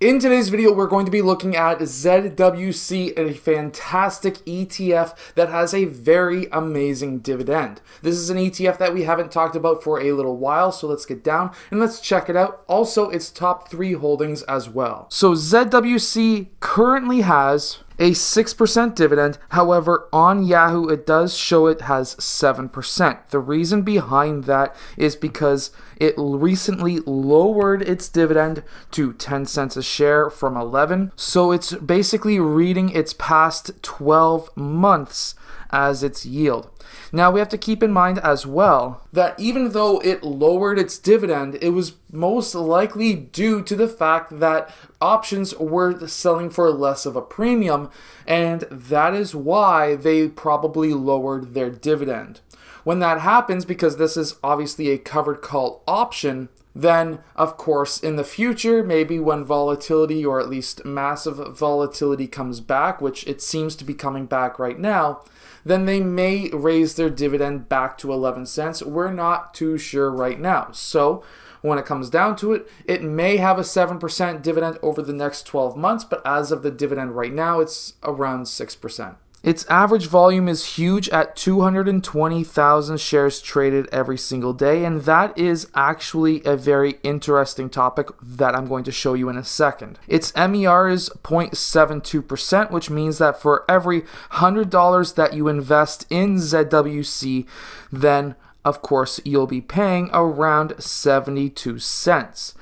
In today's video, we're going to be looking at ZWC, a fantastic ETF that has a very amazing dividend. This is an ETF that we haven't talked about for a little while, so let's get down and let's check it out. Also, its top 3 holdings as well. So ZWC currently has a 6% dividend. However, on Yahoo, it does show it has 7%. The reason behind that is because it recently lowered its dividend to 10 cents a share from 11. So it's basically reading its past 12 months as its yield. Now we have to keep in mind as well that even though it lowered its dividend, it was most likely due to the fact that options were selling for less of a premium, and that is why they probably lowered their dividend. When that happens, because this is obviously a covered call option, then of course in the future, maybe when volatility or at least massive volatility comes back, which it seems to be coming back right now, then they may raise their dividend back to 11 cents. We're not too sure right now. So when it comes down to it, it may have a 7% dividend over the next 12 months, but as of the dividend right now, it's around 6%. Its average volume is huge at 220,000 shares traded every single day, and that is actually a very interesting topic that I'm going to show you in a second. Its MER is 0.72%, which means that for every $100 that you invest in ZWC, then of course, you'll be paying around 72 cents.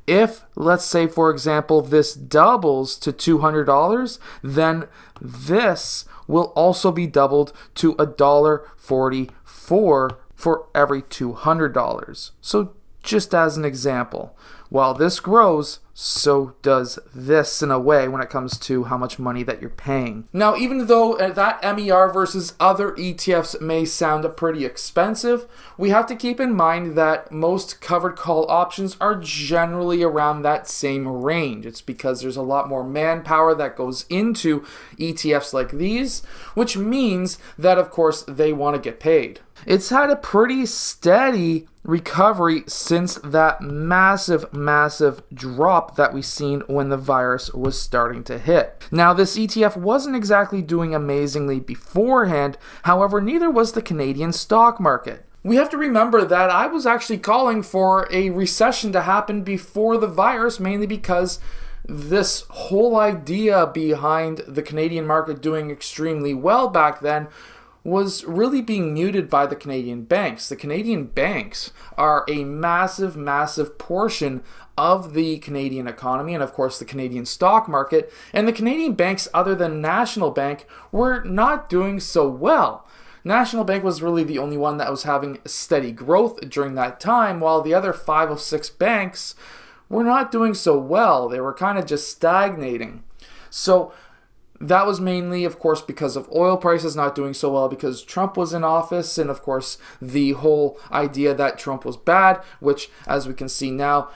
If, let's say, for example, this doubles to $200, then this will also be doubled to $1.44 for every $200. So just as an example, while this grows, so does this in a way when it comes to how much money that you're paying. Now, even though that MER versus other ETFs may sound pretty expensive, we have to keep in mind that most covered call options are generally around that same range. It's because there's a lot more manpower that goes into ETFs like these, which means that, of course, they want to get paid. It's had a pretty steady recovery since that massive drop that we seen when the virus was starting to hit. Now, this ETF wasn't exactly doing amazingly beforehand, however, neither was the Canadian stock market. We have to remember that I was actually calling for a recession to happen before the virus, mainly because this whole idea behind the Canadian market doing extremely well back then was really being muted by the Canadian banks. The Canadian banks are a massive portion of the Canadian economy and of course the Canadian stock market, and the Canadian banks other than National Bank were not doing so well. National Bank was really the only one that was having steady growth during that time, while the other 5 or 6 banks were not doing so well. They were kind of just stagnating. So that was mainly, of course, because of oil prices not doing so well because Trump was in office, and of course the whole idea that Trump was bad, which as we can see now,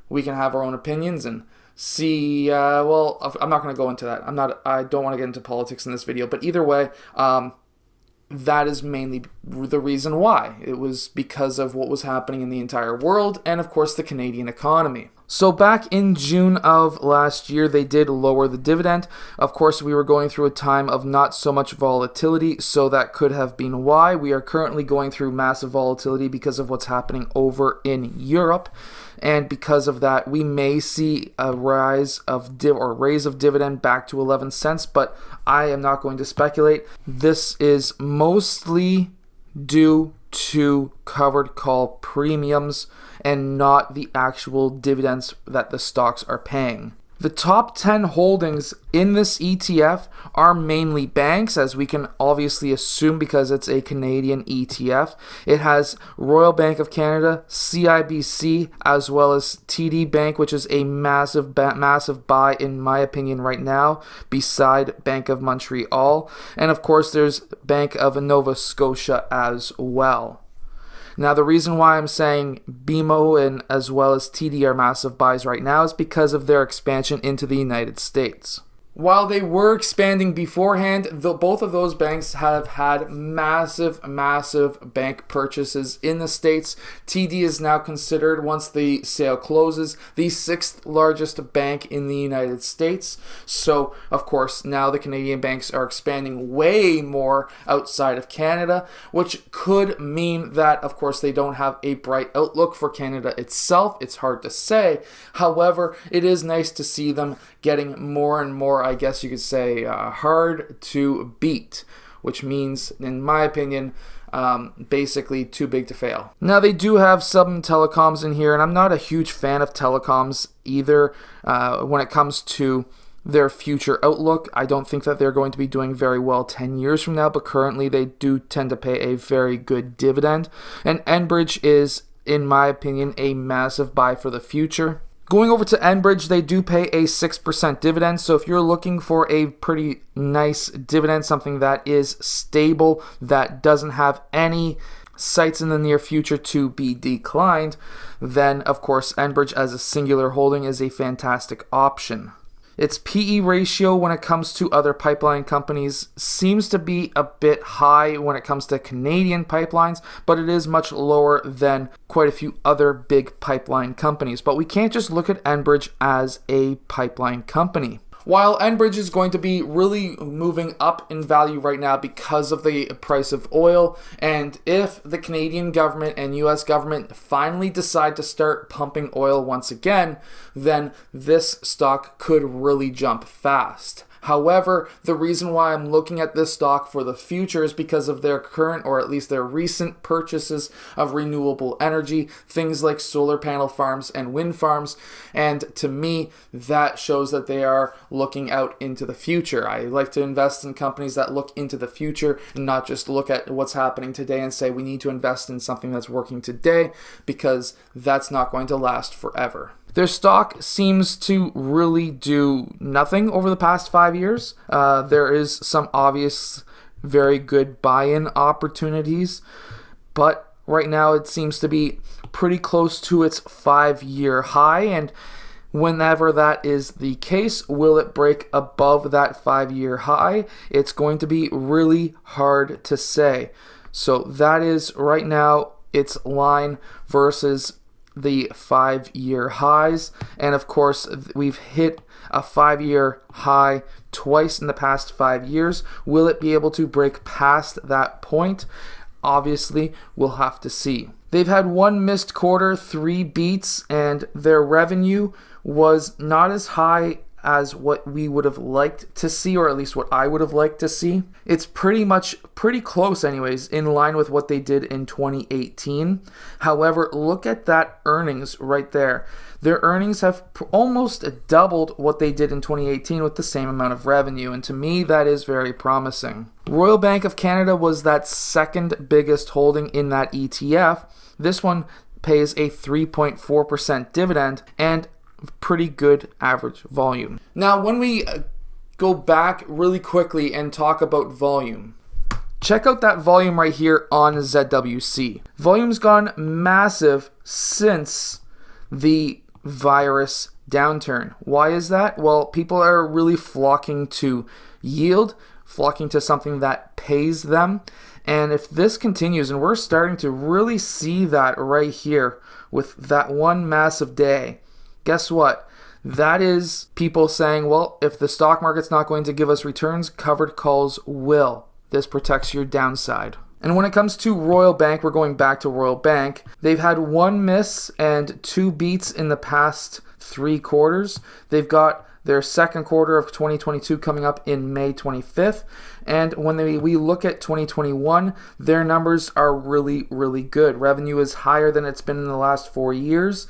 we can have our own opinions and see, well, I'm not going to go into that. I don't want to get into politics in this video, but either way, that is mainly the reason why. It was because of what was happening in the entire world and, of course, the Canadian economy. So back in June of last year, they did lower the dividend. Of course, we were going through a time of not so much volatility, so that could have been why. We are currently going through massive volatility because of what's happening over in Europe. And because of that, we may see a raise of dividend back to 11 cents, but I am not going to speculate. This is mostly due to covered call premiums and not the actual dividends that the stocks are paying. The top 10 holdings in this ETF are mainly banks, as we can obviously assume because it's a Canadian ETF. It has Royal Bank of Canada, Cibc, as well as TD Bank, which is a massive buy in my opinion right now, beside Bank of Montreal. And of course there's Bank of Nova Scotia as well. Now, the reason why I'm saying BMO and as well as TD are massive buys right now is because of their expansion into the United States. While they were expanding beforehand, both of those banks have had massive bank purchases in the States. TD is now considered, once the sale closes, the 6th largest bank in the United States. So, of course, now the Canadian banks are expanding way more outside of Canada, which could mean that, of course, they don't have a bright outlook for Canada itself. It's hard to say. However, it is nice to see them getting more and more, I guess you could say, hard to beat, which means, in my opinion, basically too big to fail. Now, they do have some telecoms in here, and I'm not a huge fan of telecoms either when it comes to their future outlook. I don't think that they're going to be doing very well 10 years from now, but currently they do tend to pay a very good dividend. And Enbridge is, in my opinion, a massive buy for the future. Going over to Enbridge, they do pay a 6% dividend, so if you're looking for a pretty nice dividend, something that is stable, that doesn't have any sights in the near future to be declined, then of course Enbridge as a singular holding is a fantastic option. Its PE ratio when it comes to other pipeline companies seems to be a bit high when it comes to Canadian pipelines, but it is much lower than quite a few other big pipeline companies. But we can't just look at Enbridge as a pipeline company. While Enbridge is going to be really moving up in value right now because of the price of oil, and if the Canadian government and US government finally decide to start pumping oil once again, then this stock could really jump fast. However, the reason why I'm looking at this stock for the future is because of their current, or at least their recent purchases of renewable energy, things like solar panel farms and wind farms, and to me, that shows that they are looking out into the future. I like to invest in companies that look into the future and not just look at what's happening today and say we need to invest in something that's working today, because that's not going to last forever. Their stock seems to really do nothing over the past 5 years. There is some obvious, very good buy-in opportunities, but right now it seems to be pretty close to its 5-year high, and whenever that is the case, will it break above that 5-year high? It's going to be really hard to say. So that is right now its line versus the 5-year highs, and of course we've hit a 5-year high twice in the past 5 years. Will it be able to break past that point? Obviously, we'll have to see. They've had one missed quarter, 3 beats, and their revenue was not as high as what we would have liked to see, or at least what I would have liked to see. It's pretty close anyways, in line with what they did in 2018. However, look at that earnings right there. Their earnings have almost doubled what they did in 2018 with the same amount of revenue, and to me that is very promising. Royal Bank of Canada was that second biggest holding in that ETF. This one pays a 3.4% dividend and pretty good average volume. Now, when we go back really quickly and talk about volume, check out that volume right here on ZWC. Volume's gone massive since the virus downturn. Why is that? Well, people are really flocking to yield, flocking to something that pays them. And if this continues, and we're starting to really see that right here with that one massive day, guess what? That is people saying, well, if the stock market's not going to give us returns, covered calls will. This protects your downside. And when it comes to Royal Bank, we're going back to Royal Bank. They've had 1 miss and 2 beats in the past 3 quarters. They've got their second quarter of 2022 coming up in May 25th. And when we look at 2021, their numbers are really, really good. Revenue is higher than it's been in the last 4 years.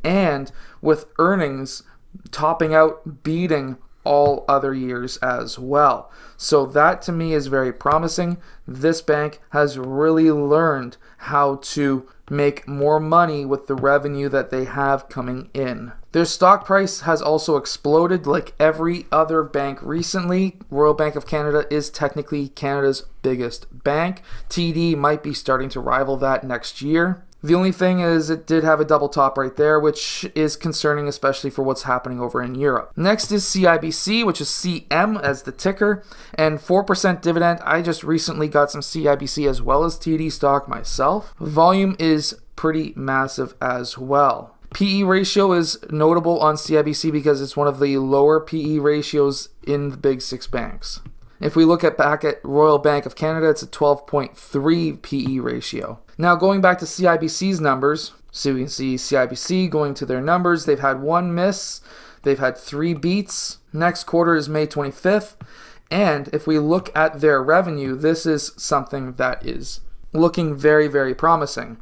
And with earnings topping out, beating all other years as well. So that to me is very promising. This bank has really learned how to make more money with the revenue that they have coming in. Their stock price has also exploded like every other bank recently. Royal Bank of Canada is technically Canada's biggest bank. TD might be starting to rival that next year. The only thing is it did have a double top right there, which is concerning, especially for what's happening over in Europe. Next is CIBC, which is CM as the ticker, and 4% dividend. I just recently got some CIBC as well as TD stock myself. Volume is pretty massive as well. PE ratio is notable on CIBC because it's one of the lower PE ratios in the big 6 banks. If we look back at Royal Bank of Canada, it's a 12.3 PE ratio. Now going back to CIBC's numbers, so we can see CIBC going to their numbers. They've had 1 miss, they've had 3 beats. Next quarter is May 25th. And if we look at their revenue, this is something that is looking very, very promising.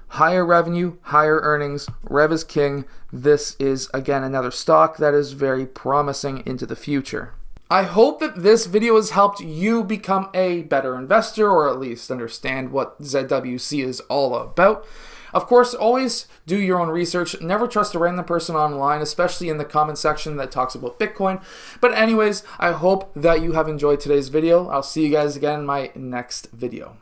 Higher revenue, higher earnings, rev is king. This is, again, another stock that is very promising into the future. I hope that this video has helped you become a better investor, or at least understand what ZWC is all about. Of course, always do your own research. Never trust a random person online, especially in the comment section that talks about Bitcoin. But anyways, I hope that you have enjoyed today's video. I'll see you guys again in my next video.